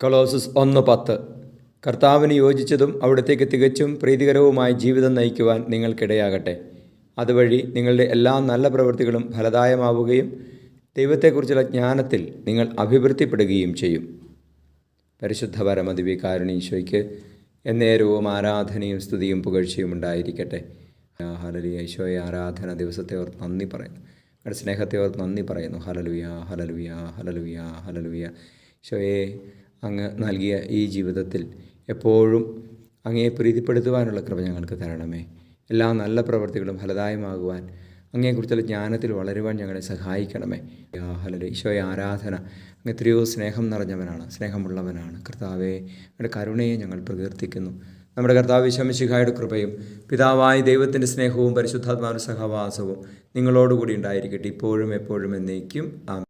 Colossus 1:10. കർത്താവിന് യോജിച്ചതും അവിടത്തേക്ക് തികച്ചും പ്രീതികരവുമായ ജീവിതം നയിക്കുവാൻ നിങ്ങൾക്കിടയാകട്ടെ. അതുവഴി നിങ്ങളുടെ എല്ലാ നല്ല പ്രവൃത്തികളും ഫലദായമാവുകയും ദൈവത്തെക്കുറിച്ചുള്ള ജ്ഞാനത്തിൽ നിങ്ങൾ അഭിവൃദ്ധിപ്പെടുകയും ചെയ്യും. പരിശുദ്ധ പരമദിവ്യകാരുണ്യ എന്നേരവും ആരാധനയും സ്തുതിയും പുകഴ്ചയും ഉണ്ടായിരിക്കട്ടെ. ഹല്ലേലൂയ. ഈശോയെ ആരാധന ദിവസത്തെ ഓർത്ത് നന്ദി പറയുന്നു. നിങ്ങളുടെ സ്നേഹത്തെ ഓർത്ത് നന്ദി പറയുന്നു. Hallelujah, hallelujah, hallelujah, hallelujah. ഈശോയെ, അങ്ങ് നൽകിയ ഈ ജീവിതത്തിൽ എപ്പോഴും അങ്ങയെ പ്രീതിപ്പെടുത്തുവാനുള്ള കൃപ ഞങ്ങൾക്ക് തരണമേ. എല്ലാ നല്ല പ്രവൃത്തികളും ഫലദായമാകുവാൻ അങ്ങയെക്കുറിച്ചുള്ള ജ്ഞാനത്തിൽ വളരുവാൻ ഞങ്ങളെ സഹായിക്കണമേ. ഹല്ലേലൂയ. ഈശോയെ ആരാധന. അങ്ങ് എത്രയോ സ്നേഹം നിറഞ്ഞവനാണ്, സ്നേഹമുള്ളവനാണ്. കർത്താവേ, അങ്ങയുടെ കരുണയെ ഞങ്ങൾ പ്രകീർത്തിക്കുന്നു. നമ്മുടെ കർത്താവ് ഈശോ മിശിഹായുടെ കൃപയും പിതാവായ ദൈവത്തിൻ്റെ സ്നേഹവും പരിശുദ്ധാത്മാവിൻ്റെ സഹവാസവും നിങ്ങളോടുകൂടി ഉണ്ടായിരിക്കട്ടെ, ഇപ്പോഴും എപ്പോഴും എന്നേക്കും. ആമേൻ.